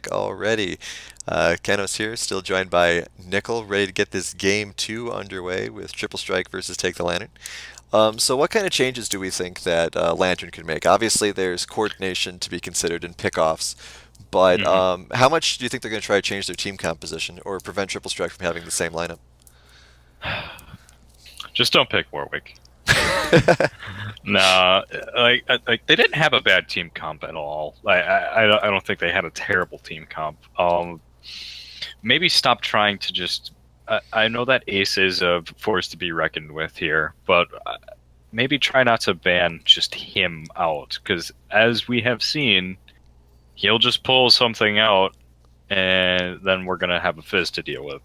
pick already. Kenos here, still joined by Nickel, ready to get this game 2 underway with Triple Strike versus Take the Lantern. So what kind of changes do we think that Lantern could make? Obviously, there's coordination to be considered in pickoffs, but hmm how much do you think they're going to try to change their team composition or prevent Triple Strike from having the same lineup? Just don't pick Warwick. Nah, like they didn't have a bad team comp at all. I don't think they had a terrible team comp. Maybe stop trying to just. I know that Ace is a force to be reckoned with here, but maybe try not to ban just him out, because as we have seen, he'll just pull something out, and then we're gonna have a fizz to deal with.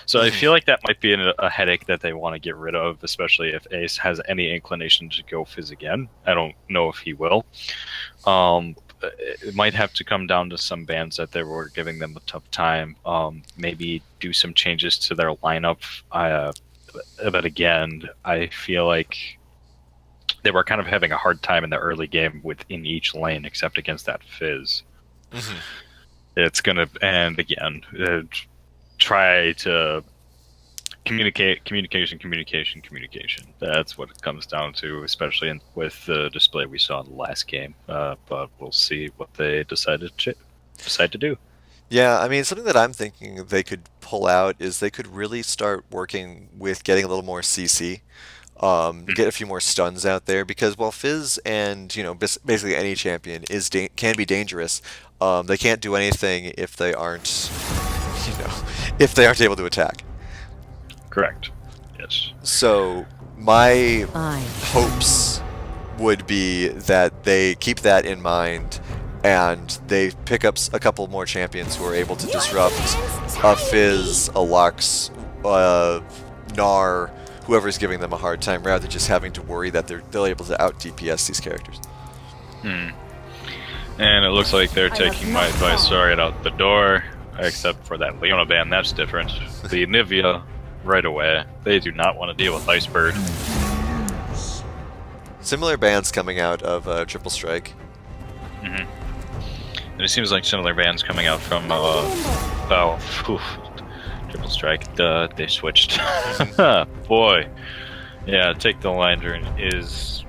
So I feel like that might be a headache that they want to get rid of, especially if Ace has any inclination to go fizz again. I don't know if he will. It might have to come down to some bans that they were giving them a tough time. Maybe do some changes to their lineup. But again, I feel like they were kind of having a hard time in the early game within each lane, except against that fizz. Mhm. It's gonna, and again, try to communication. That's what it comes down to, especially with the display we saw in the last game. But we'll see what they decide to do. Yeah, I mean, something that I'm thinking they could pull out is they could really start working with getting a little more CC, get a few more stuns out there because while Fizz and basically any champion can be dangerous, they can't do anything if they aren't you know if they aren't able to attack. Correct. Yes. So my I hopes would be that they keep that in mind and they pick up a couple more champions who are able to disrupt a Fizz, a Lux, Gnar, whoever's giving them a hard time, rather than just having to worry that they're able to out DPS these characters. Hmm. And it looks like they're taking my advice right out the door, except for that Leona ban. That's different. The Nivea, right away. They do not want to deal with Icebird. Similar bans coming out of Triple Strike. And it seems like similar bans coming out from Triple Strike. They switched. Boy, yeah. Take the Lantern is.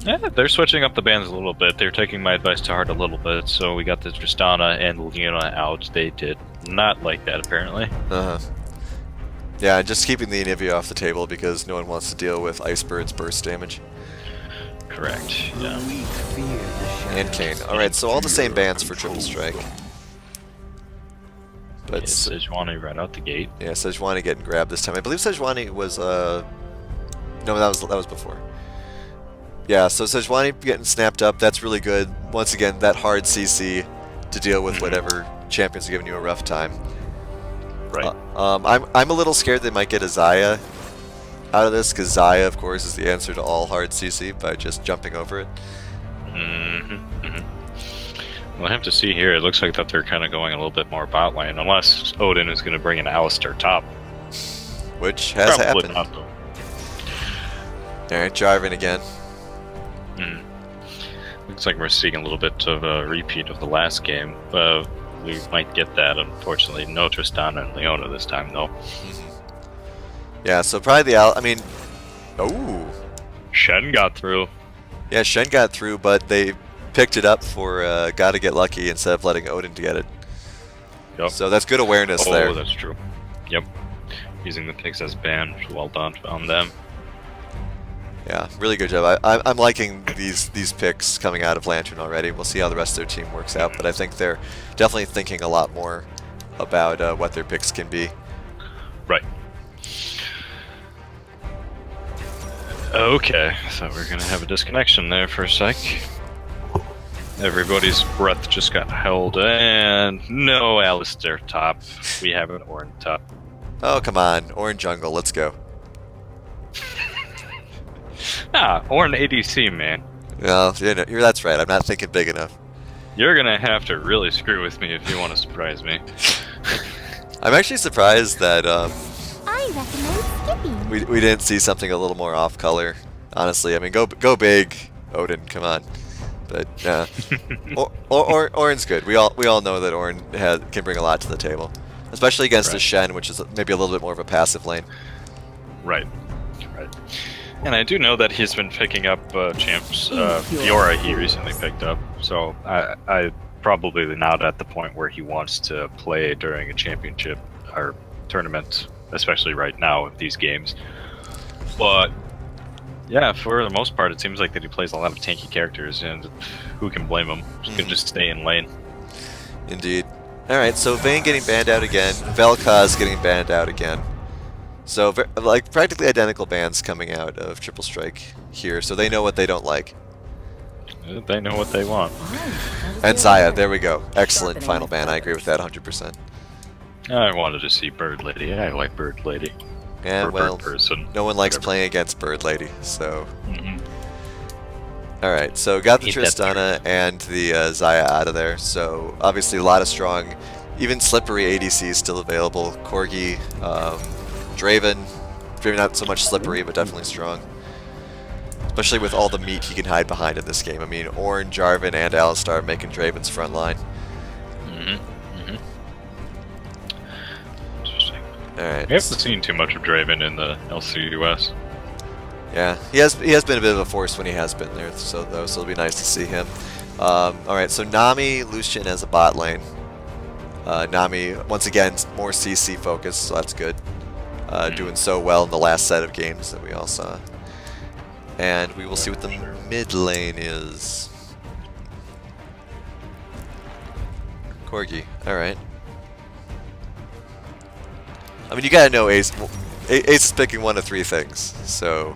Yeah, they're switching up the bans a little bit. They're taking my advice to heart a little bit. So we got the Tristana and Leona out. They did not like that, apparently. Uh-huh. Yeah, just keeping the Anivia off the table because no one wants to deal with Icebird's burst damage. Correct. Yeah. And Kane. Alright, so all the same bans for Triple Strike. But It's Sejuani right out the gate. yeah, Sejuani getting grabbed this time. I believe Sejuani was no, that was before. Yeah, so Sejuani getting snapped up, that's really good. Once again, that hard CC to deal with whatever champions are giving you a rough time. Right. I'm a little scared they might get a Xayah out of this, because Xayah, of course, is the answer to all hard CC by just jumping over it. We'll have to see here. It looks like that they're kind of going a little bit more bot lane, unless Odin is going to bring an Alistair top. Which has Probably happened. not, though. Alright, Jarvan again. Looks like we're seeing a little bit of a repeat of the last game. We might get that, unfortunately. No Tristana and Leona this time, though. Yeah, so probably I mean, oh, Shen got through. yeah, Shen got through, but they picked it up for Gotta Get Lucky instead of letting Odin to get it. Yep. So that's good awareness there. Oh, that's true. Yep. Using the picks as ban. Well done on them. Yeah, really good job. I'm liking these picks coming out of Lantern already. We'll see how the rest of their team works out, but I think they're definitely thinking a lot more about what their picks can be. Right. Okay, so we're gonna have a disconnection there for a sec. Everybody's breath just got held, and no Alistair top. We have an Orin top. Oh, come on. Orange Jungle, let's go. Orin ADC, man. Well, that's right. I'm not thinking big enough. You're gonna have to really screw with me if you want to surprise me. I'm actually surprised that I recommend skipping. we didn't see something a little more off color. Honestly, I mean, go big, Odin. Come on. But Ornn's good. We all know that can bring a lot to the table, especially against a Right. Shen, which is maybe a little bit more of a passive lane. Right. Right. And I do know that he's been picking up champs. Fiora he recently picked up, so I probably not at the point where he wants to play during a championship or tournament, especially right now with these games. But yeah, for the most part, it seems like that he plays a lot of tanky characters, and who can blame him? He can just stay in lane. Indeed. All right, so Vayne getting banned out again. Vel'Koz getting banned out again. So like practically identical bans coming out of Triple Strike here, so they know what they don't like. They know what they want. And Zaya, there we go. Excellent final ban. I agree with that 100%. I wanted to see Bird Lady. I like Bird Lady. Yeah, Or well, Bird Person. no one likes Whatever. playing against Bird Lady, so... Mhm. Alright, so got the Ain't that Tristana and the Zaya out of there, so obviously a lot of strong, even slippery ADCs still available. Corgi, Draven. Draven not so much slippery, but definitely strong. Especially with all the meat he can hide behind in this game. I mean, Ornn, Jarvan, and Alistar making Draven's front line. Interesting. Alright. We haven't seen too much of Draven in the LCUS. Yeah, he has been a bit of a force when he has been there, so it'll be nice to see him. Alright, so Nami, Lucian as a bot lane. Nami, once again, more CC focused, so that's good. Doing so well in the last set of games that we all saw. And we will see what the mid lane is. Corgi, alright. I mean, you gotta know Ace is picking one of three things, so...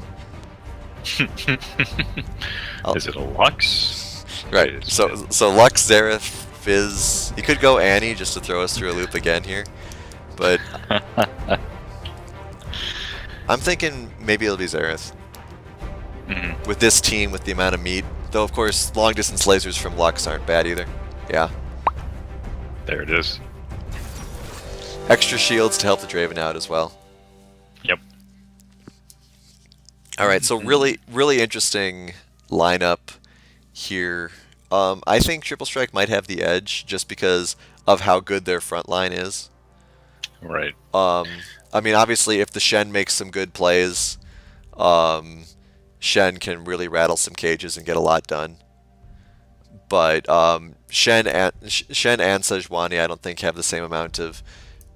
Is it a Lux? Right, so Lux, Xerath, Fizz... He could go Annie just to throw us through a loop again here, but... I'm thinking maybe it'll be Xerath. With this team, with the amount of meat. Though, of course, long-distance lasers from Lux aren't bad either. Yeah. There it is. Extra shields to help the Draven out as well. Yep. Alright, so really interesting lineup here. I think Triple Strike might have the edge just because of how good their front line is. Right. I mean, obviously, if the Shen makes some good plays, Shen can really rattle some cages and get a lot done. But Shen and Sejuani, I don't think have the same amount of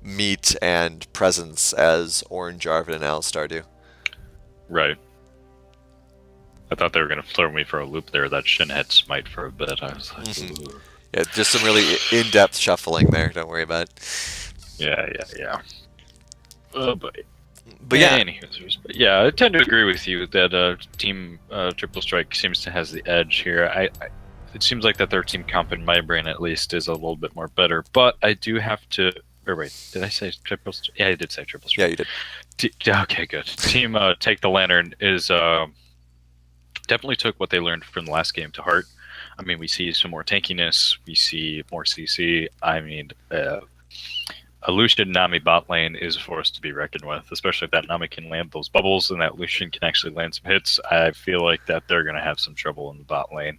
meat and presence as Ornn, Jarvan, and Alistar do. Right. I thought they were going to throw me for a loop there. That Shin had smite for a bit. I was like, ooh. Yeah, just some really in-depth shuffling there. Don't worry about it. Yeah. Oh boy. But yeah, But yeah, I tend to agree with you that Team Triple Strike seems to has the edge here. It seems like that their team comp in my brain at least is a little bit more better. But I do have to. Or wait, did I say Triple Strike? Yeah, I did say Triple Strike. Yeah, you did. Okay, good. Team Take the Lantern is definitely took what they learned from the last game to heart. I mean, we see some more tankiness. We see more CC. I mean, a Lucian Nami bot lane is a force to be reckoned with, especially if that Nami can land those bubbles and that Lucian can actually land some hits. I feel like that they're going to have some trouble in the bot lane.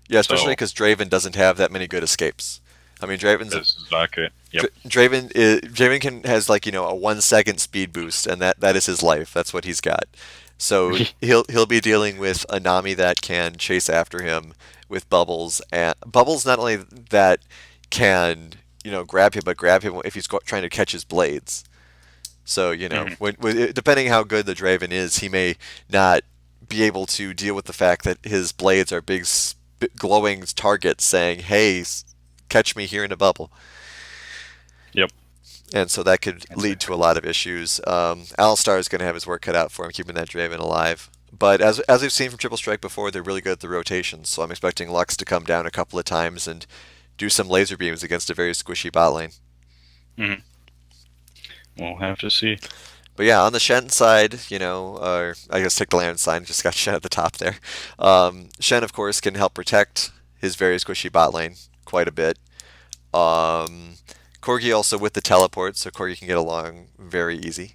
Yeah, especially because Draven doesn't have that many good escapes. I mean, Draven's exactly. Yep. Draven has like a 1 second speed boost, and that is his life. That's what he's got. So he'll be dealing with a Nami that can chase after him with bubbles, and bubbles not only that can grab him, but grab him if he's trying to catch his blades. So depending how good the Draven is, he may not be able to deal with the fact that his blades are big glowing targets saying, "Hey, catch me here in a bubble." Yep. And so that could lead to a lot of issues. Alistar is going to have his work cut out for him keeping that Draven alive. But as we've seen from Triple Strike before, they're really good at the rotations. So I'm expecting Lux to come down a couple of times and do some laser beams against a very squishy bot lane. We'll have to see. But yeah, on the Shen side, or I guess Take the Lantern side, just got Shen at the top there. Shen, of course, can help protect his very squishy bot lane quite a bit. Corgi also with the teleport, so Corgi can get along very easy.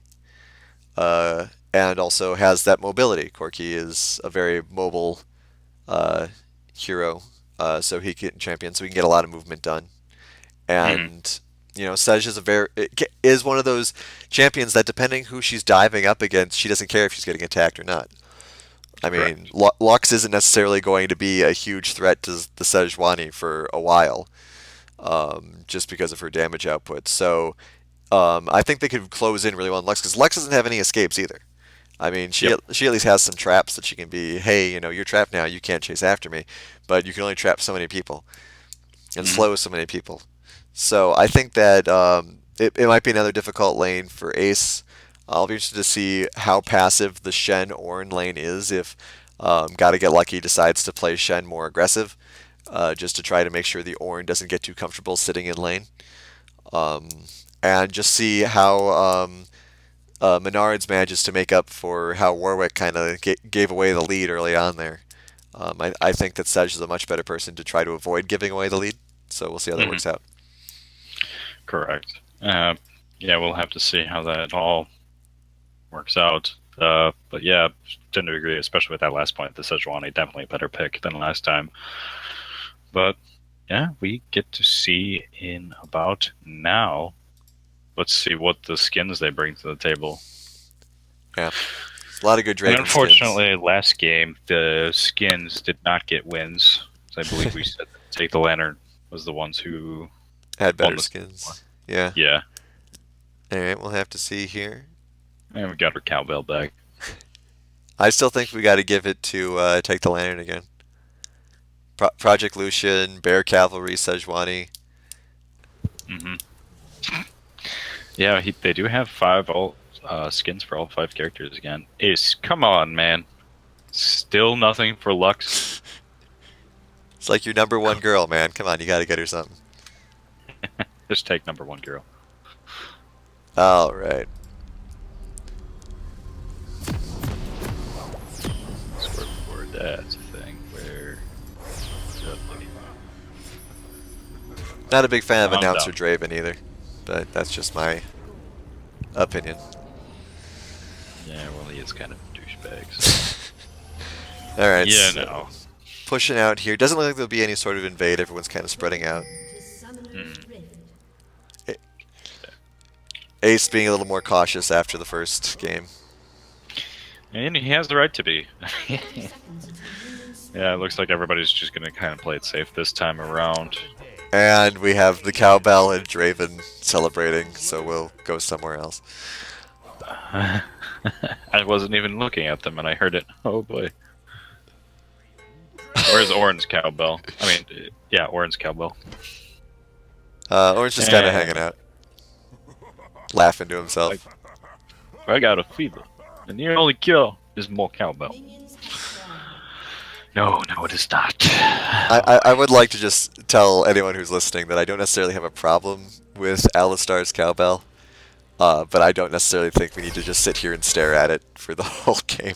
And also has that mobility. Corgi is a very mobile hero, so he can champion, so he can get a lot of movement done. Mhm. And Sej is one of those champions that depending who she's diving up against, she doesn't care if she's getting attacked or not. I mean, Correct. Lux isn't necessarily going to be a huge threat to the Sejuani for a while, just because of her damage output. So I think they could close in really well on Lux because Lux doesn't have any escapes either. I mean, Yep. she at least has some traps that she can be. Hey, you're trapped now. You can't chase after me, but you can only trap so many people and Mhm. slow so many people. So I think that it might be another difficult lane for Ace. I'll be interested to see how passive the Shen Ornn lane is if Gotta Get Lucky decides to play Shen more aggressive, just to try to make sure the Ornn doesn't get too comfortable sitting in lane. Um, and just see how Menards manages to make up for how Warwick kind of gave away the lead early on there. I think that Sej is a much better person to try to avoid giving away the lead, so we'll see how that Mhm. works out. Correct. Yeah, we'll have to see how that all works out. But yeah, tend to agree, especially with that last point. The Sejuani definitely a better pick than last time. But yeah, we get to see in about now. Let's see what the skins they bring to the table. Yeah, a lot of good And Draven skins. unfortunately, last game the skins did not get wins. I believe we said that Take the Lantern was the ones who Had won better the. skins. Yeah. Yeah, All right, we'll have to see here. and we got our cowbell back. I still think we got to give it to Take the Lantern again. Project Lucian, Bear Cavalry, Sejuani. Hmm. Yeah, they do have five all skins for all five characters again. Ace, come on, man. Still nothing for Lux. It's like your number one girl, man. Come on, you got to get her something. Just take number one girl. All right. Scoreboard, that's a thing where. Not a big fan of Calm announcer down. Draven either, but that's just my opinion. Yeah, well, he is kind of a douchebag. So. All right, Yeah, so no. pushing out here. Doesn't look like there'll be any sort of invade. Everyone's kind of spreading out. Ace being a little more cautious after the first game. And he has the right to be. Yeah, it looks like everybody's just going to kind of play it safe this time around. And we have the cowbell and Draven celebrating, so we'll go somewhere else. I wasn't even looking at them and I heard it. Oh boy. Where's Oran's cowbell? I mean, yeah, Oran's cowbell. Orange just kind of hanging out, laughing to himself. I got a fever, and the only cure is more cowbell. No, it is not. I would like to just tell anyone who's listening that I don't necessarily have a problem with Alistar's cowbell, but I don't necessarily think we need to just sit here and stare at it for the whole game.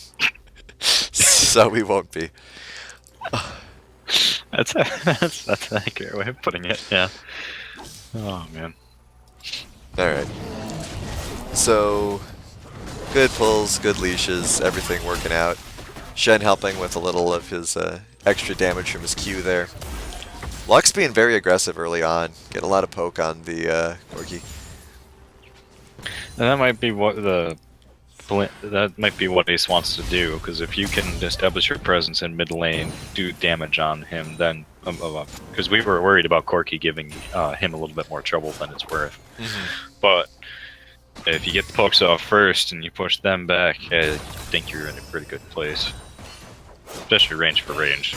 So we won't be. That's an accurate way of putting it. Yeah. Oh man. All right. So good pulls, good leashes, everything working out. Shen helping with a little of his extra damage from his Q there. Lux being very aggressive early on, getting a lot of poke on the Corgi. And that might be what Ace wants to do, because if you can establish your presence in mid lane, do damage on him, then because we were worried about Corki giving him a little bit more trouble than it's worth. But if you get the pokes off first and you push them back, I think you're in a pretty good place. Especially range for range.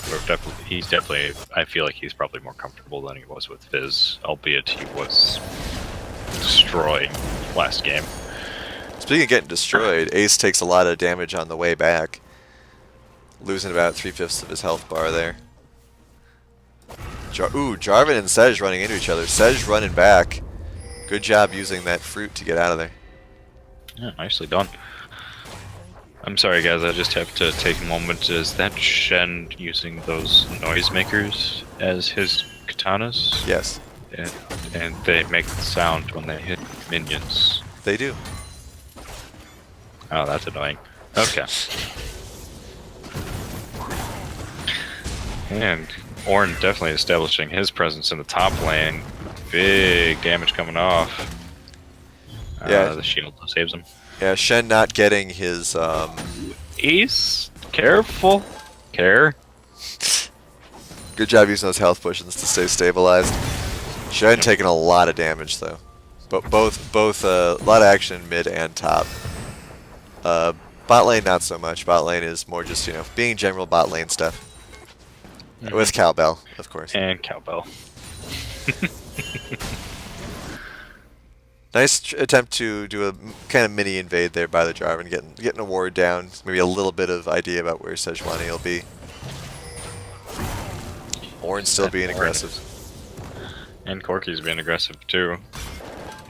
He's definitely. I feel like he's probably more comfortable than he was with Fizz, albeit he was destroying last game. Speaking of getting destroyed, Ace takes a lot of damage on the way back, losing about 3/5 of his health bar there. Jarvan and Sej running into each other. Sej running back. Good job using that fruit to get out of there. Yeah, nicely done. I'm sorry, guys. I just have to take a moment. Is that Shen using those noisemakers as his katanas? Yes, And they make the sound when they hit minions. they do. Oh, that's annoying. Okay. And Ornn definitely establishing his presence in the top lane. Big damage coming off. Yeah. The shield saves him. Yeah, Shen not getting his Ace, careful. Care. good job using those health potions to stay stabilized. Shen taking a lot of damage though. But both a lot of action mid and top. Bot lane not so much. Bot lane is more just, you know, being general bot lane stuff. With Cowbell, of course. And Cowbell. Nice attempt to do a kind of mini invade there by the Jarvan, getting a ward down. Maybe a little bit of idea about where Sejuani will be. Ornn still being aggressive. And Corky's being aggressive too.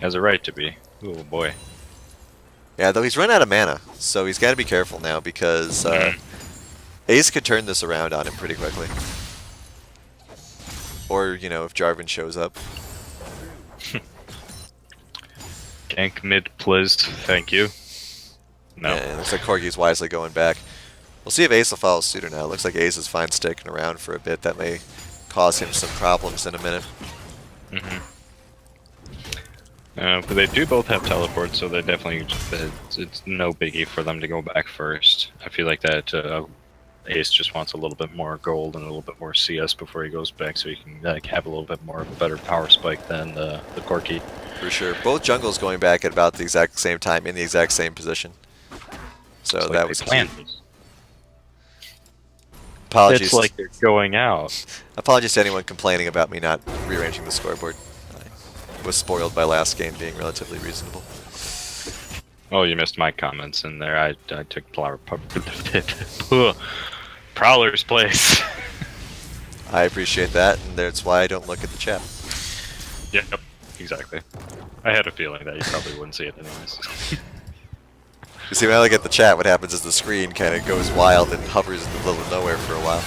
Has a right to be. Oh boy. Yeah, though he's run out of mana, so he's got to be careful now because Ace could turn this around on him pretty quickly. Or, you know, if Jarvan shows up. Gank mid, please. Thank you. No. Yeah, it looks like Corgi's wisely going back. We'll see if Ace will follow suit or not. It looks like Ace is fine sticking around for a bit. That may cause him some problems in a minute. But they do both have teleports, so they definitely it's no biggie for them to go back first. I feel like that Ace just wants a little bit more gold and a little bit more CS before he goes back, so he can have a little bit more of a better power spike than the Corki. For sure. Both jungles going back at about the exact same time in the exact same position. So It's that like was they planned key. this. Apologies. It's like they're going out. Apologies to anyone complaining about me not rearranging the scoreboard. I was spoiled by last game being relatively reasonable. Oh, you missed my comments in there. I took Prowler's place. I appreciate that, and that's why I don't look at the chat. Yep, exactly. I had a feeling that you probably wouldn't see it anyways. You see, when I look at the chat, what happens is the screen kind of goes wild and hovers in the middle of nowhere for a while.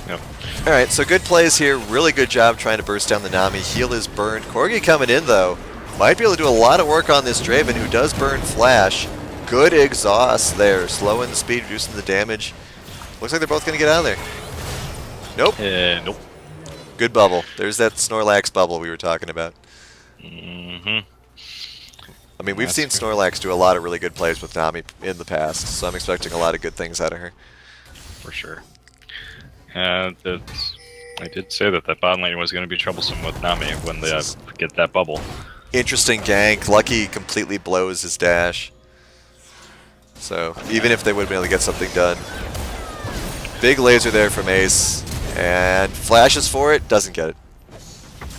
Yep. Alright, so good plays here. Really good job trying to burst down the Nami. Heal is burned. Corgi coming in, though. Might be able to do a lot of work on this Draven, who does burn Flash. Good exhaust there. Slowing the speed, reducing the damage. Looks like they're both going to get out of there. Nope. Nope. Good bubble. There's that Snorlax bubble we were talking about. I mean, we've seen Snorlax do a lot of really good plays with Nami in the past, so I'm expecting a lot of good things out of her. For sure. I did say that bot lane was going to be troublesome with Nami when they get that bubble. Interesting gank. Lucky completely blows his dash. So, even if they would have been able to get something done. Big laser there from Ace. And flashes for it, doesn't get it.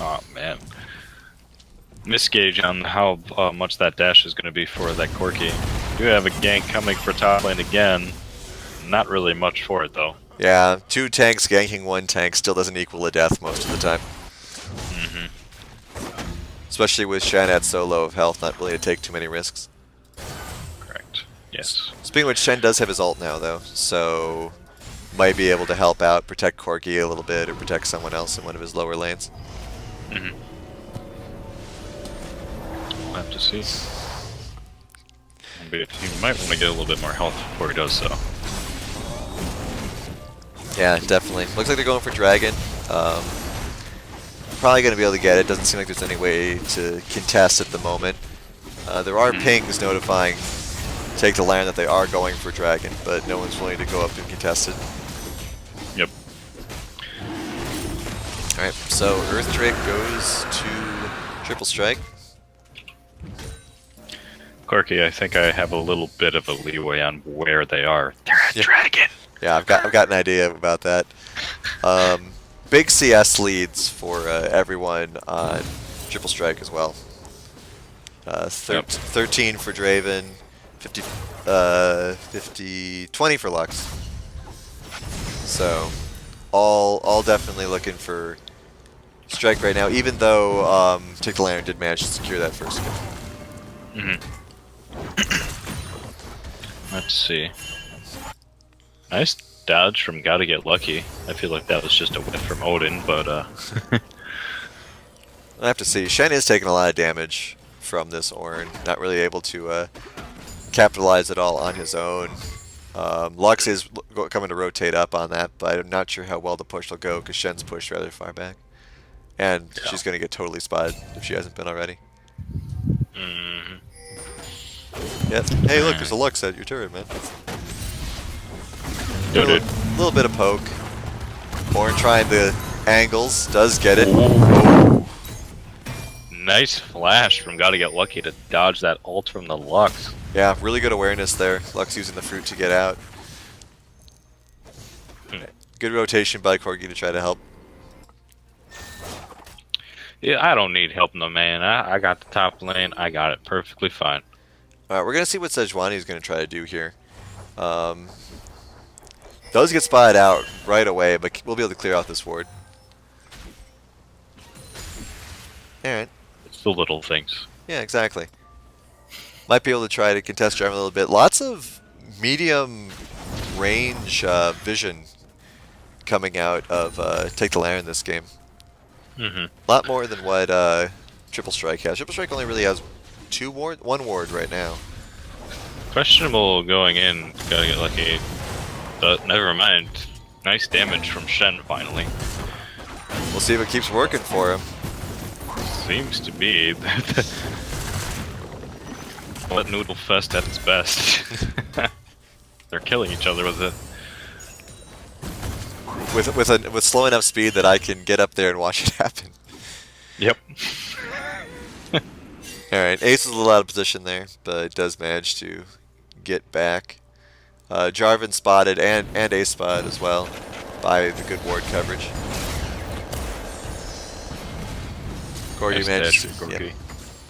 Oh, man. Misgauge on how much that dash is going to be for that Corki. Do have a gank coming for top lane again. Not really much for it, though. Yeah, 2 tanks ganking 1 tank still doesn't equal a death most of the time. Especially with Shen at so low of health, not really to take too many risks. Correct. Yes. Speaking of which, Shen does have his ult now, though, so might be able to help out, protect Corki a little bit, or protect someone else in one of his lower lanes. We'll have to see. But he might want to get a little bit more health before he does so. Yeah, definitely. Looks like they're going for Dragon. Probably going to be able to get it. Doesn't seem like there's any way to contest at the moment. There are pings notifying Take the Land that they are going for Dragon, but no one's willing to go up and contest it. Yep. Alright, so Earth Drake goes to Triple Strike. Corki, I think I have a little bit of a leeway on where they are. They're at Dragon! Yeah, I've got an idea about that. Big CS leads for everyone on Triple Strike as well. 13 for Draven, 20 for Lux. So, all definitely looking for Strike right now, even though Take the Lantern did manage to secure that first kill. Let's see. Nice dodge from Gotta Get Lucky. I feel like that was just a whiff from Odin, but I have to see. Shen is taking a lot of damage from this Ornn. Not really able to capitalize at all on his own. Lux is coming to rotate up on that, but I'm not sure how well the push will go because Shen's pushed rather far back. And Yeah. she's going to get totally spotted if she hasn't been already. Mm. Yep. Hey, look, there's a Lux at your turret, man. Yo, A dude. little bit of poke. Born trying the angles, does get it. Nice flash from Gotta Get Lucky to dodge that ult from the Lux. Yeah, really good awareness there. Lux using the fruit to get out. Good rotation by Corgi to try to help. Yeah, I don't need help, no man. I got the top lane. I got it perfectly fine. Alright, we're going to see what Sejuani is going to try to do here. Does get spotted out right away, but we'll be able to clear out this ward. Alright. It's the little things. Yeah, exactly. Might be able to try to contest Jarvan a little bit. Lots of medium range vision coming out of Take the Lantern this game. A lot more than what Triple Strike has. Triple Strike only really has one ward right now. Questionable going in. Gotta Get Lucky. But never mind. Nice damage from Shen finally. We'll see if it keeps working for him. Seems to be. What Noodle Fest at its best. They're killing each other with it. With slow enough speed that I can get up there and watch it happen. Yep. Alright, Ace is a little out of position there, but does manage to get back. Jarvan spotted and Ace spotted as well by the good ward coverage. Corgi Nice managed dash, to Corgi.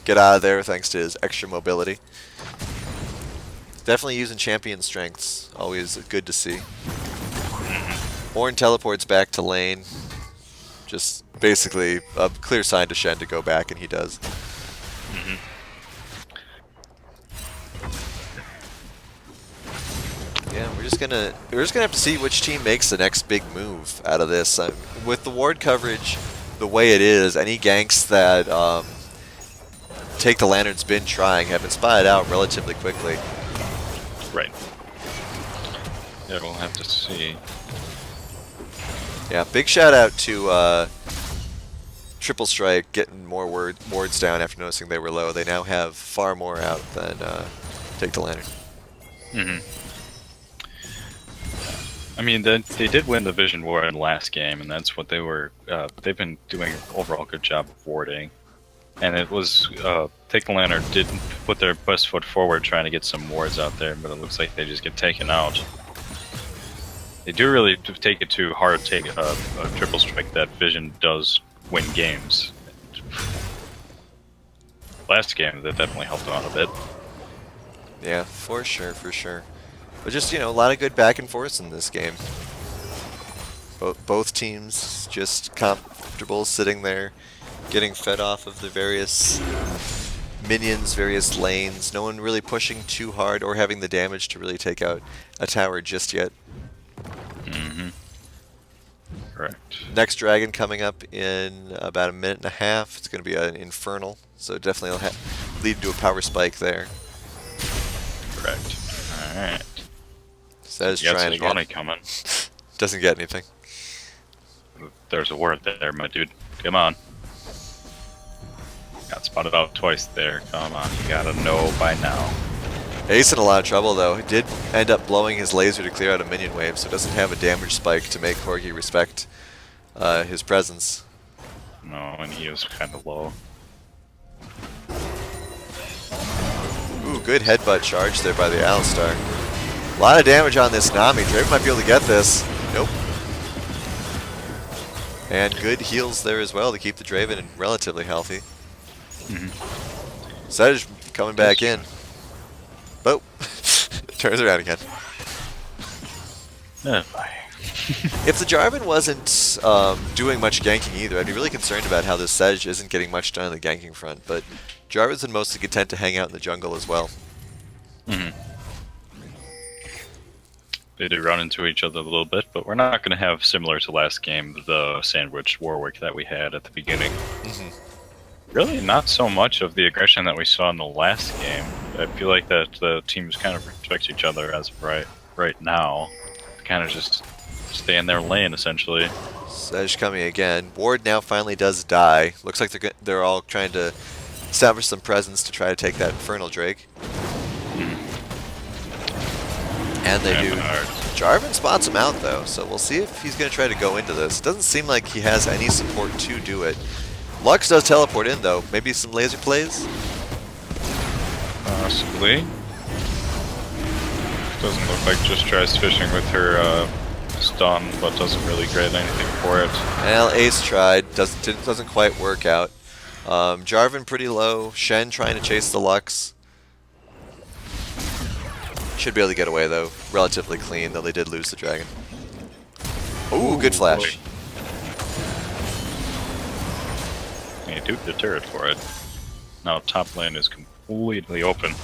get out of there thanks to his extra mobility. Definitely using champion strengths, always good to see. Ornn teleports back to lane. Just basically a clear sign to Shen to go back, and he does. Yeah, we're just gonna have to see which team makes the next big move out of this. With the ward coverage the way it is, any ganks that Take the Lantern's been trying have been spotted out relatively quickly. Right. Yeah, we'll have to see. Yeah, big shout out to Triple Strike getting more wards down after noticing they were low. They now have far more out than Take the Lantern. I mean, they did win the Vision War in the last game, and that's what they were. They've been doing an overall good job of warding, and it was Take the Lantern did put their best foot forward trying to get some wards out there, but it looks like they just get taken out. They do really take it too hard. Take a Triple Strike that Vision does win games. Last game, that definitely helped them out a bit. Yeah, for sure, for sure. But just, you know, a lot of good back and forth in this game. Both teams just comfortable sitting there, getting fed off of the various minions, various lanes. No one really pushing too hard or having the damage to really take out a tower just yet. Correct. Next dragon coming up in about a minute and a half. It's going to be an infernal, so definitely will lead to a power spike there. Correct. Alright. Says You got trying to Sejuani get... coming. Doesn't get anything. There's a word there, my dude. Come on. Got spotted out twice there. Come on, you gotta know by now. Ace in a lot of trouble though. He did end up blowing his laser to clear out a minion wave, so doesn't have a damage spike to make Corgi respect his presence. No, and he was kind of low. Ooh, good headbutt charge there by the Alistar. A lot of damage on this Nami. Draven might be able to get this. Nope. And good heals there as well to keep the Draven relatively healthy. Sedge coming back in. Oh, turns around again. If the Jarvan wasn't doing much ganking either, I'd be really concerned about how this Sedge isn't getting much done on the ganking front, but Jarvan's been mostly content to hang out in the jungle as well. They do run into each other a little bit, but we're not going to have, similar to last game, the sandwich Warwick that we had at the beginning. Really not so much of the aggression that we saw in the last game. I feel like that the teams kind of respect each other as of right. right now. Kind of just stay in their lane, essentially. Sedge coming again. Ward now finally does die. Looks like they're all trying to establish some presence to try to take that Infernal Drake. And they do. Jarvan spots him out though, so we'll see if he's going to try to go into this. Doesn't seem like he has any support to do it. Lux does teleport in though. Maybe some laser plays? Possibly. Doesn't look like just tries fishing with her stun, but doesn't really get anything for it. Well, Ace tried. Doesn't quite work out. Jarvan pretty low. Shen trying to chase the Lux. Should be able to get away though. Relatively clean, though they did lose the dragon. Ooh, good flash. He duped the turret for it. Now top lane is completely open.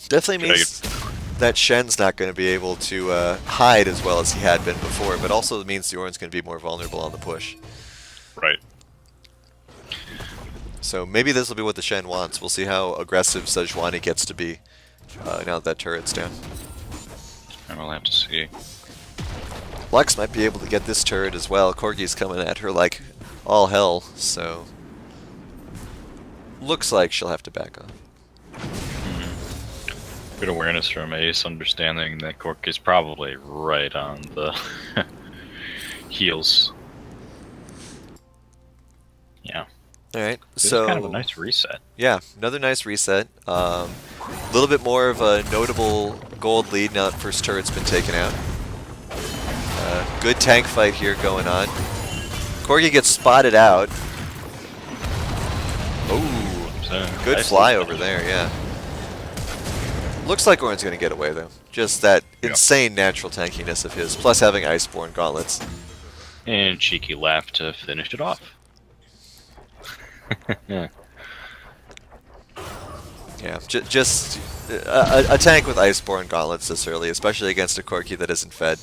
Definitely means that Shen's not going to be able to hide as well as he had been before, but also means the Ornn's going to be more vulnerable on the push. Right. So maybe this will be what the Shen wants. We'll see how aggressive Sejuani gets to be now that turret's down. And we'll have to see. Lux might be able to get this turret as well. Corgi's coming at her like all hell, so looks like she'll have to back off. Good awareness from Ace, understanding that Cork is probably right on the heels. Yeah. Alright, So kind of a nice reset. Yeah, another nice reset. A little bit more of a notable gold lead now that first turret's been taken out. Good tank fight here going on. Corgi gets spotted out. Ooh, good fly over there, yeah. Looks like Ornn's going to get away though. Just that insane natural tankiness of his, plus having Iceborne gauntlets. And cheeky laugh to finish it off. Yeah, just a tank with Iceborne gauntlets this early, especially against a Corki that isn't fed.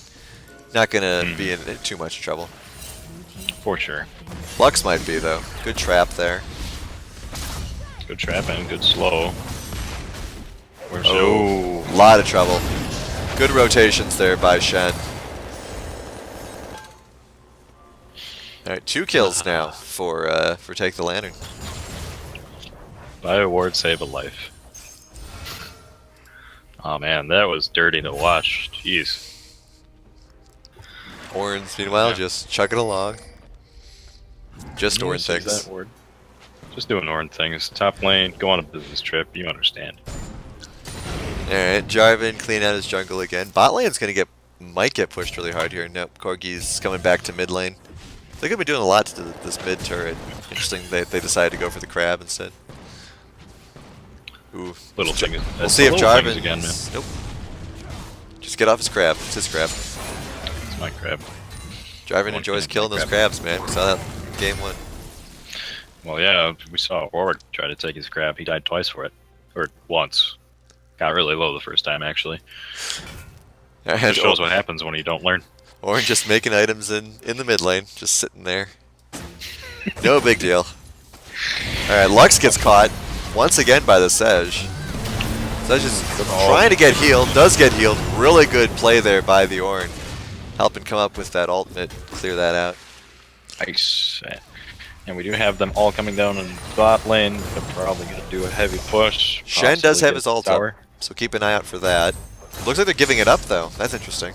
Not gonna be in too much trouble. For sure. Lux might be though. Good trap there. Good trap and good slow. Oh, a lot of trouble. Good rotations there by Shen. Alright, 2 kills now for Take the Lantern. Buy a ward, save a life. Oh man, that was dirty to watch. Jeez. Ornn's, meanwhile, just chugging along. Just Ornn things. Just doing Ornn things. Top lane, go on a business trip, you understand. Alright, Jarvan clean out his jungle again. Bot lane's might get pushed really hard here. Nope, Corgi's coming back to mid lane. They're going to be doing a lot to this mid turret. Interesting they decided to go for the crab instead. Ooh. Little thing. We'll see if Jarvan... Again, man. Nope. Just get off his crab. It's his crab. It's my crab. Jarvan enjoys killing those crabs, man. We saw that in game 1. Well, yeah, we saw Warwick try to take his crab. He died twice for it. Or once. Got really low the first time, actually. It shows what happens when you don't learn. Or just making items in the mid lane, just sitting there. No big deal. Alright, Lux gets caught once again by the Sedge. Sedge is trying to get healed, does get healed. Really good play there by the Ornn. Helping come up with that ultimate, clear that out. Nice. And we do have them all coming down in bot lane. They're probably going to do a heavy push. Shen does have his ult up, so keep an eye out for that. Looks like they're giving it up though. That's interesting.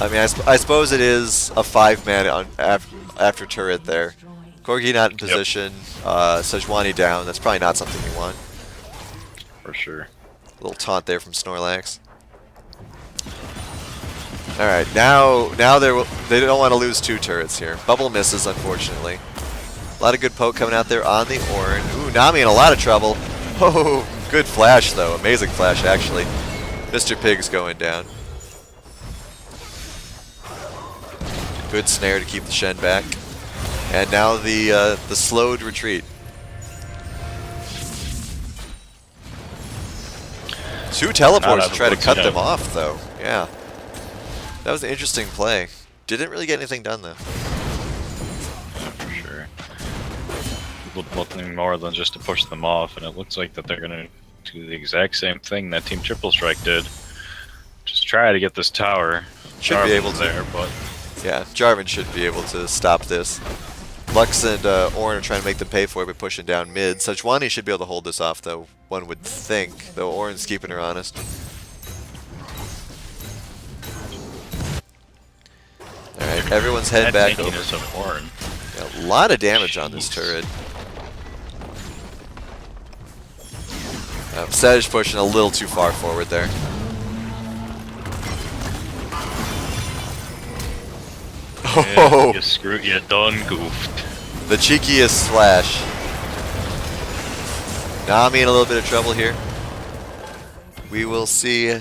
I mean, I suppose it is a 5-man after turret there. Corgi not in position, Sejuani down. That's probably not something you want. For sure. A little taunt there from Snorlax. Alright, now they don't want to lose 2 turrets here. Bubble misses, unfortunately. A lot of good poke coming out there on the Ornn. Ooh, Nami in a lot of trouble. Oh, good flash though. Amazing flash, actually. Mr. Pig's going down. Good snare to keep the Shen back. And now the slowed retreat. 2 teleports to try to cut them off, though. Yeah. That was an interesting play. Didn't really get anything done, though. Yeah, for sure. Nothing more than just to push them off, and it looks like that they're going to do the exact same thing that Team Triple Strike did. Just try to get this tower. Should be able Jarvan's to. there, but Yeah, Jarvan should be able to stop this. Lux and Ornn are trying to make them pay for it by pushing down mid. Sejuani should be able to hold this off, though, one would think, though Ornn's keeping her honest. Alright, everyone's heading back over. Of Ornn. Yeah, a lot of damage on this turret. Sedge pushing a little too far forward there. Oh, Yeah, you done goofed. the cheekiest slash. Nami in a little bit of trouble here. We will see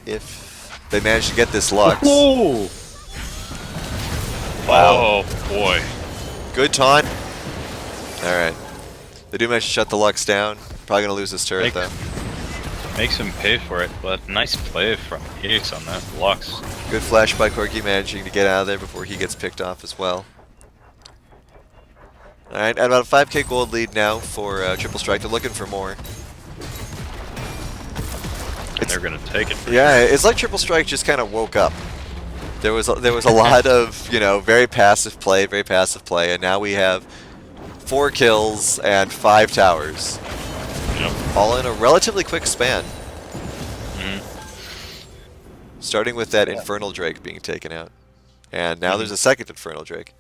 if they manage to get this Lux. Oh! Wow. Oh boy. Good taunt. Alright. They do manage to shut the Lux down. Probably going to lose this turret, though. Makes him pay for it, but nice play from Ace on that Lux. Good flash by Corki, managing to get out of there before he gets picked off as well. Alright, at about a 5k gold lead now for Triple Strike. They're looking for more. And they're going to take it. Yeah, it's like Triple Strike just kind of woke up. There was a lot of, you know, very passive play, and now we have 4 kills and 5 towers. Yep. All in a relatively quick span. Mm-hmm. Starting with that Infernal Drake being taken out. And now there's a second Infernal Drake.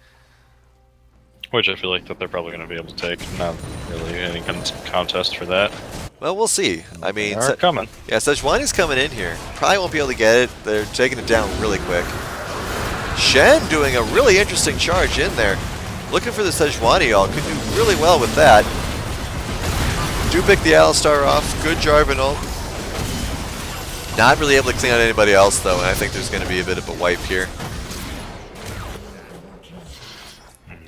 Which I feel like that they're probably going to be able to take. Not really any contest for that. Well, we'll see. I mean, They're coming. Yeah, Sejuani's coming in here. Probably won't be able to get it. They're taking it down really quick. Shen doing a really interesting charge in there. Looking for the Sejuani ult. Could do really well with that. Do pick the Alistar off. Good Jarvan ult. Not really able to clean out anybody else, though, and I think there's going to be a bit of a wipe here.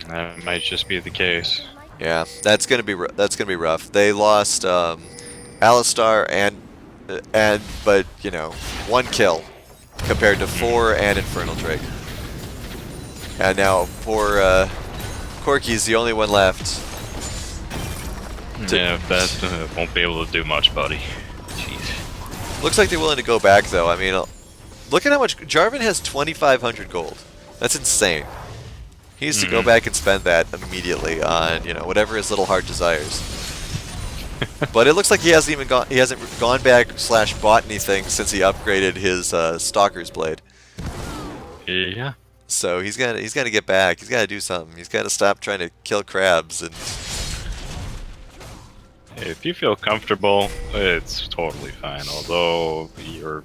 That might just be the case. Yeah, that's gonna be rough. They lost Alistar but you know, 1 kill compared to 4 and Infernal Drake. And now poor Corki's the only one left. Yeah, that won't be able to do much, buddy. Jeez. Looks like they're willing to go back though. I mean, look at how much Jarvan has 2,500 gold. That's insane. He needs to go back and spend that immediately on, you know, whatever his little heart desires. But it looks like he hasn't gone back / bought anything since he upgraded his Stalker's Blade. Yeah. So he's gotta get back. He's gotta do something. He's gotta stop trying to kill crabs and. If you feel comfortable, it's totally fine. Although your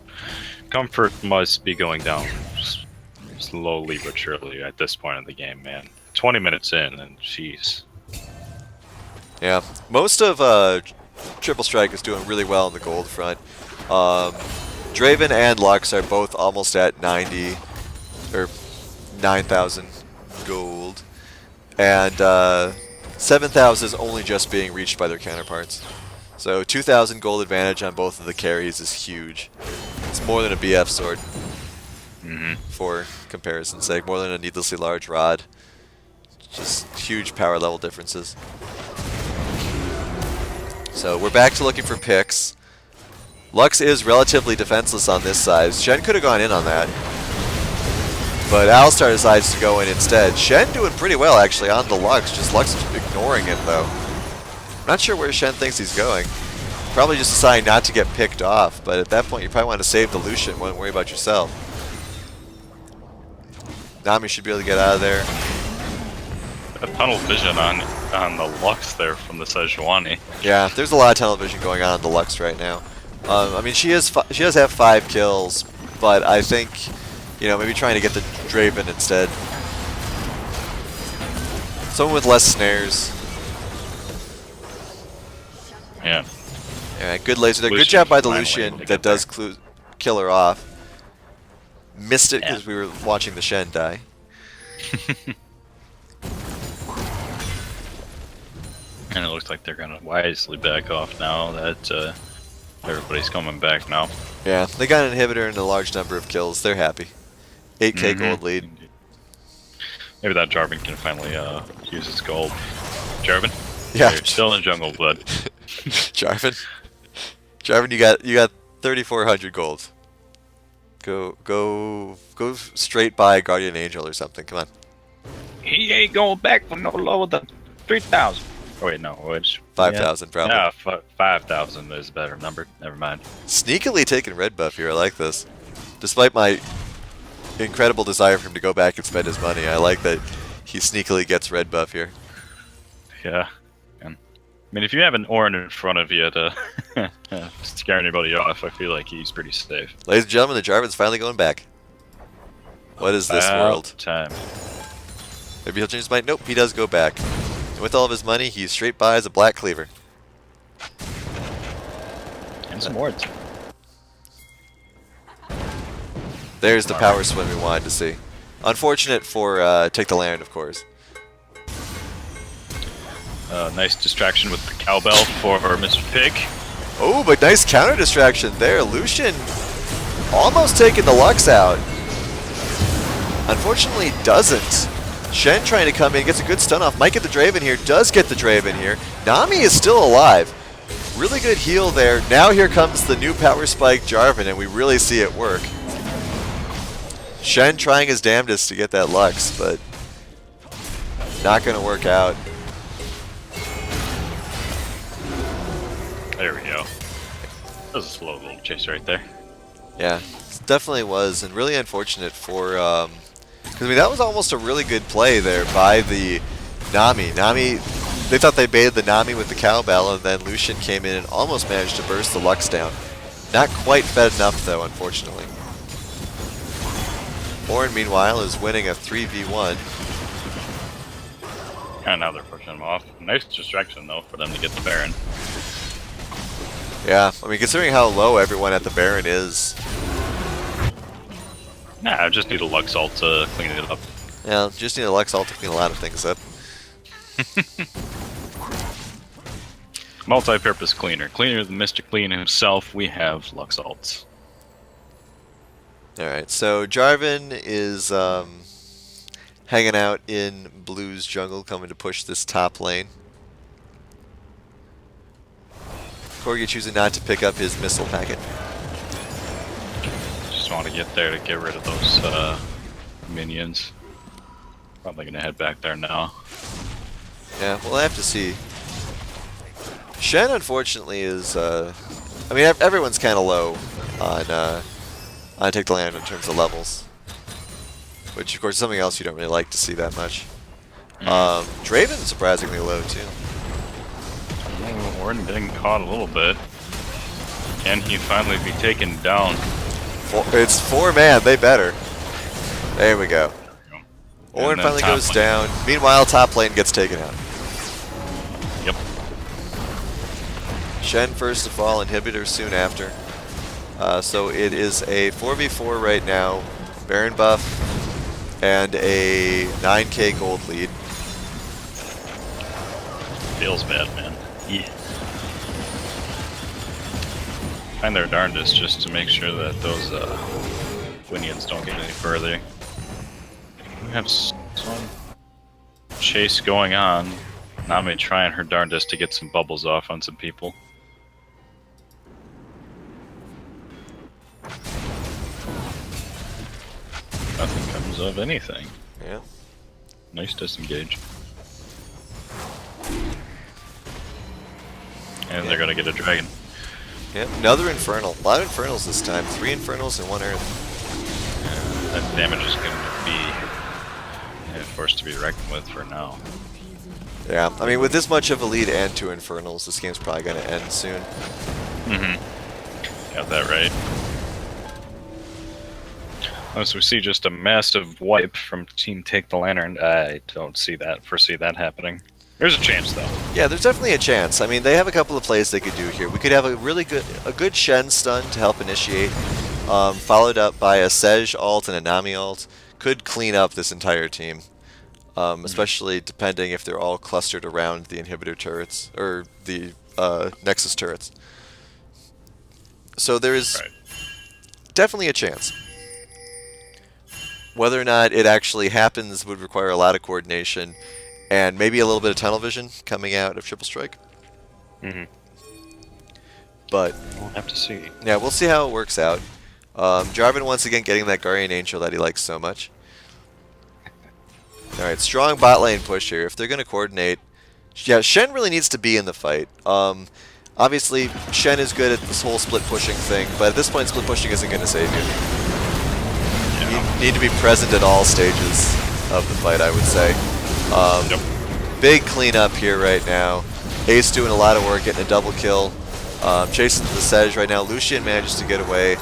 comfort must be going down slowly but surely at this point in the game, man. 20 minutes in, and jeez. Yeah, most of Triple Strike is doing really well on the gold front. Draven and Lux are both almost at 90 or 9,000 gold, and 7,000 is only just being reached by their counterparts. So 2,000 gold advantage on both of the carries is huge. It's more than a BF sword. For comparison's sake, more than a needlessly large rod. Just huge power level differences. So we're back to looking for picks. Lux is relatively defenseless on this side. Shen could have gone in on that. But Alistar decides to go in instead. Shen doing pretty well actually on the Lux, just Lux is ignoring it though. Not sure where Shen thinks he's going. Probably just deciding not to get picked off, but at that point you probably want to save the Lucian, wouldn't worry about yourself. Nami should be able to get out of there. A tunnel vision on the Lux there from the Sejuani. Yeah, there's a lot of tunnel vision going on the Lux right now. I mean, she does have 5 kills, but I think, you know, maybe trying to get the Draven instead. Someone with less snares. Yeah. Alright, good laser there. Good Lucian's job by the finally Lucian able to that get does there. kill her off. Missed it Yeah. because we were watching the Shen die. And it looks like they're going to wisely back off now that everybody's coming back now. Yeah, they got an inhibitor and a large number of kills. They're happy. 8k gold lead. Maybe that Jarvan can finally use his gold. Jarvan? Yeah. You're still in jungle, bud. Jarvan. Jarvan, you got 3,400 gold. Go straight by Guardian Angel or something. Come on. He ain't going back for no lower than 3,000. Oh, wait, no, which 5,000 probably. Yeah, 5,000 is a better number. Never mind. Sneakily taking red buff here. I like this. Despite my incredible desire for him to go back and spend his money, I like that he sneakily gets red buff here. Yeah. I mean, if you have an Orin in front of you to scare anybody off, I feel like he's pretty safe. Ladies and gentlemen, the Jarvan's finally going back. What is this world? Time. Maybe he'll change his mind. Nope, he does go back. And with all of his money, he's straight by as a black cleaver. And some wards. There's the power swim we wanted to see. Unfortunate for Take the Land, of course. Nice distraction with the cowbell for Mr. Pig. Oh, but nice counter distraction there. Lucian almost taking the Lux out. Unfortunately, doesn't. Shen trying to come in, gets a good stun off. Might get the Draven here, does get the Draven here. Nami is still alive. Really good heal there. Now here comes the new power spike Jarvan, and we really see it work. Shen trying his damnedest to get that Lux, but not going to work out. There we go. That was a slow little chase right there. Yeah, it definitely was, and really unfortunate for... because I mean, that was almost a really good play there by the Nami. Nami, they thought they baited the Nami with the cowbell, and then Lucian came in and almost managed to burst the Lux down. Not quite fed enough, though, unfortunately. Orin, meanwhile, is winning a 3v1. And now they're pushing him off. Nice distraction, though, for them to get the Baron. Yeah, I mean, considering how low everyone at the Baron is. Nah, I just need a Lux ult to clean it up. Yeah, just need a Lux ult to clean a lot of things up. Multi-purpose cleaner. Cleaner than Mr. Clean himself, we have Lux ults. Alright, so Jarvan is hanging out in Blue's jungle, coming to push this top lane. Corgi choosing not to pick up his missile packet. Just want to get there to get rid of those minions. Probably gonna head back there now. Yeah, we'll have to see. Shen, unfortunately, is... I mean, everyone's kind of low on Take the Land in terms of levels. Which, of course, is something else you don't really like to see that much. Draven's surprisingly low, too. Orin getting caught a little bit. Can he finally be taken down? It's 4-man, they better. There we go. Orin finally goes down. Meanwhile, top lane gets taken out. Yep. Shen first to fall, inhibitor soon after. So it is a 4v4 right now. Baron buff and a 9k gold lead. Feels bad, man. Yeah. Find their darndest just to make sure that those minions don't get any further. We have some chase going on. Nami trying her darndest to get some bubbles off on some people. Nothing comes of anything. Yeah. Nice disengage. And they're gonna get a dragon. Yep, another Infernal. A lot of Infernals this time. 3 Infernals and 1 Earth. Yeah, that damage is gonna be a force to be reckoned with for now. Yeah, I mean, with this much of a lead and 2 Infernals, this game's probably going to end soon. Got that right. Unless we see just a massive wipe from Team Take the Lantern, I don't foresee that happening. There's a chance, though. Yeah, there's definitely a chance. I mean, they have a couple of plays they could do here. We could have a good Shen stun to help initiate, followed up by a Sej ult and a Nami ult. Could clean up this entire team, especially depending if they're all clustered around the inhibitor turrets, or the Nexus turrets. So there is definitely a chance. Whether or not it actually happens would require a lot of coordination, and maybe a little bit of tunnel vision coming out of Triple Strike. But We'll have to see. yeah, we'll see how it works out. Jarvan once again getting that Guardian Angel that he likes so much. Alright, strong bot lane push here. If they're going to coordinate... Yeah, Shen really needs to be in the fight. Obviously, Shen is good at this whole split pushing thing, but at this point, split pushing isn't going to save you. Yeah. You need to be present at all stages of the fight, I would say. Big cleanup here right now. Ace doing a lot of work, getting a double kill. Chasing the Sedge right now. Lucian manages to get away.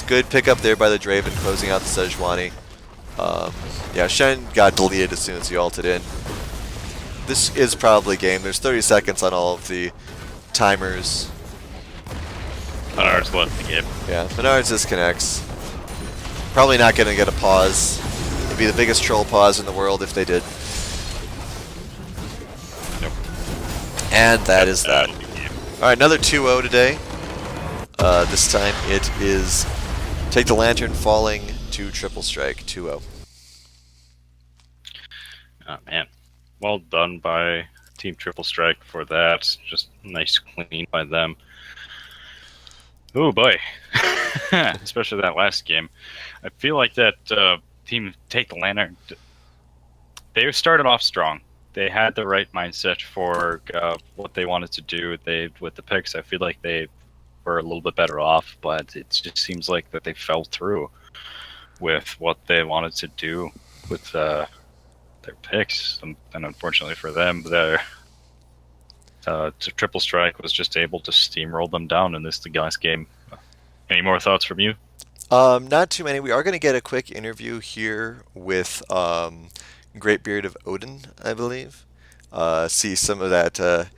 Good pickup there by the Draven, closing out the Sejuani. Yeah, Shen got deleted as soon as he ulted in. This is probably game. There's 30 seconds on all of the timers. Menards left the game. Yeah, Menards disconnects. Probably not going to get a pause. It'd be the biggest troll pause in the world if they did. Nope. And that is that. Alright, another 2-0 today. This time it is Take the Lantern falling to Triple Strike, 2-0. Oh man, well done by Team Triple Strike for that. Just nice clean by them. Oh boy, especially that last game. I feel like that Team Take the Lantern, they started off strong. They had the right mindset for what they wanted to do. With the picks, I feel like they were a little bit better off, but it just seems like that they fell through with what they wanted to do with their picks, and unfortunately for them, their Triple Strike was just able to steamroll them down in this last game. Any more thoughts from you? Not too many. We are going to get a quick interview here with Greatbeard of Odin, I believe. See some of that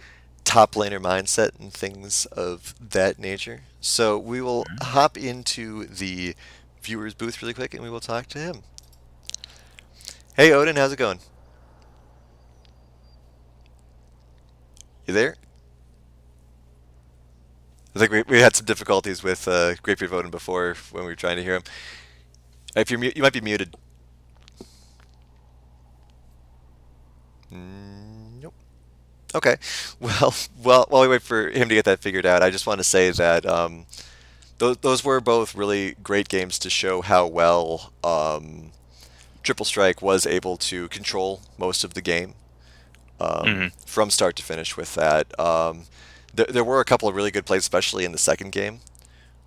top laner mindset and things of that nature. So we will hop into the viewer's booth really quick and we will talk to him. Hey Odin, how's it going? You there? I think we had some difficulties with Greatbeard of Odin before when we were trying to hear him. If you're you might be muted. Nope. Okay. Well, while we wait for him to get that figured out, I just want to say that those were both really great games to show how well Triple Strike was able to control most of the game from start to finish with that. There were a couple of really good plays, especially in the second game,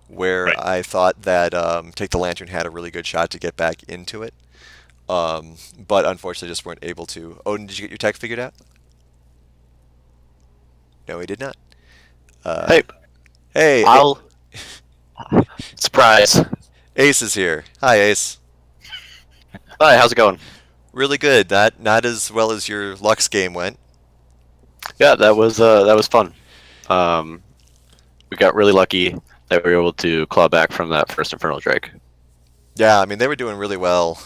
where I thought that Take the Lantern had a really good shot to get back into it. But unfortunately just weren't able to. Odin, did you get your tech figured out? No, he did not. Hey. Hey. I'll... Surprise. Ace is here. Hi, Ace. Hi, how's it going? Really good. Not as well as your Lux game went. Yeah, that was fun. We got really lucky that we were able to claw back from that first Infernal Drake. Yeah, I mean they were doing really well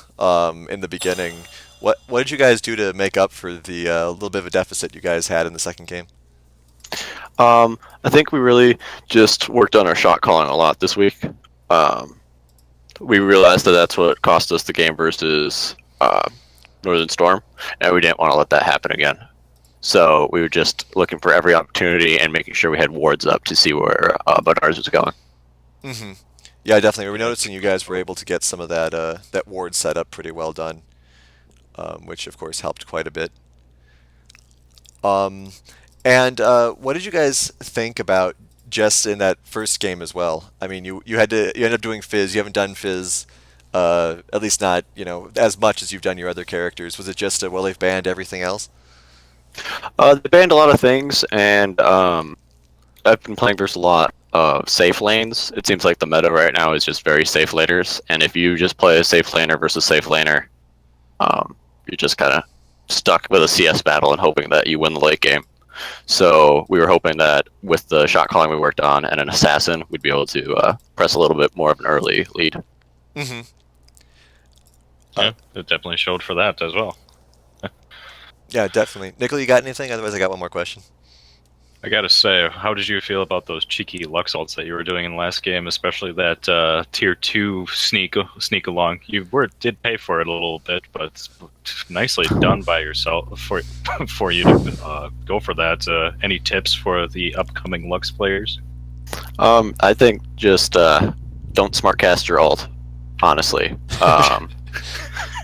in the beginning. What did you guys do to make up for the little bit of a deficit you guys had in the second game? I think we really just worked on our shot calling a lot this week. We realized that that's what cost us the game versus Northern Storm, and we didn't want to let that happen again. So we were just looking for every opportunity and making sure we had wards up to see where Menards was going. Mm-hmm. Yeah, definitely. We were noticing you guys were able to get some of that that ward set up pretty well done, which of course helped quite a bit. And what did you guys think about just in that first game as well? I mean, you ended up doing Fizz. You haven't done Fizz, at least not as much as you've done your other characters. Was it just they've banned everything else? They banned a lot of things, and I've been playing versus a lot of safe lanes. It seems like the meta right now is just very safe laners, and if you just play a safe laner versus safe laner, you're just kind of stuck with a CS battle and hoping that you win the late game. So we were hoping that with the shot calling we worked on and an assassin, we'd be able to press a little bit more of an early lead. Mm-hmm. Yeah, it definitely showed for that as well. Yeah, definitely. Nickel, you got anything? Otherwise, I got one more question. I gotta say, how did you feel about those cheeky Lux ults that you were doing in the last game, especially that tier 2 sneak along? You did pay for it a little bit, but nicely done by yourself for you to go for that. Any tips for the upcoming Lux players? I think just don't smart cast your ult. Honestly,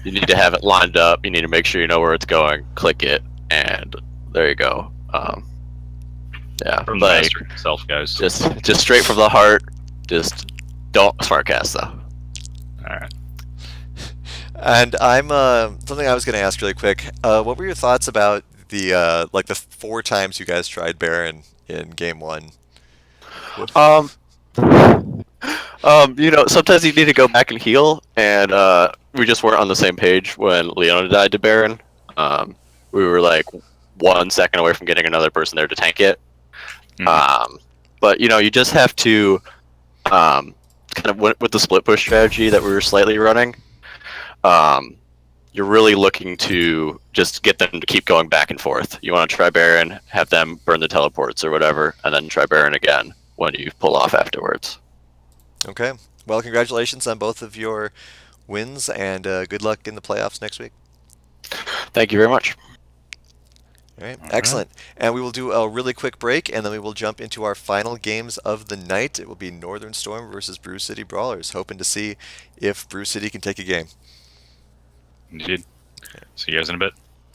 you need to have it lined up. You need to make sure you know where it's going. Click it, and there you go. Yeah, From the like master himself, guys. just straight from the heart. Just don't smart cast though. All right. And I'm something I was going to ask really quick. What were your thoughts about the like the 4 times you guys tried Baron in game 1? Um, sometimes you need to go back and heal, and we just weren't on the same page when Leona died to Baron. We were like 1 second away from getting another person there to tank it. But you just have to kind of with the split push strategy that we were slightly running. You're really looking to just get them to keep going back and forth. You want to try Baron, have them burn the teleports or whatever, and then try Baron again when you pull off afterwards. Okay. Well, congratulations on both of your wins, and good luck in the playoffs next week. Thank you very much. All right, excellent. And we will do a really quick break, and then we will jump into our final games of the night. It will be Northern Storm versus Brew City Brawlers, hoping to see if Brew City can take a game. Indeed. See you guys in a bit.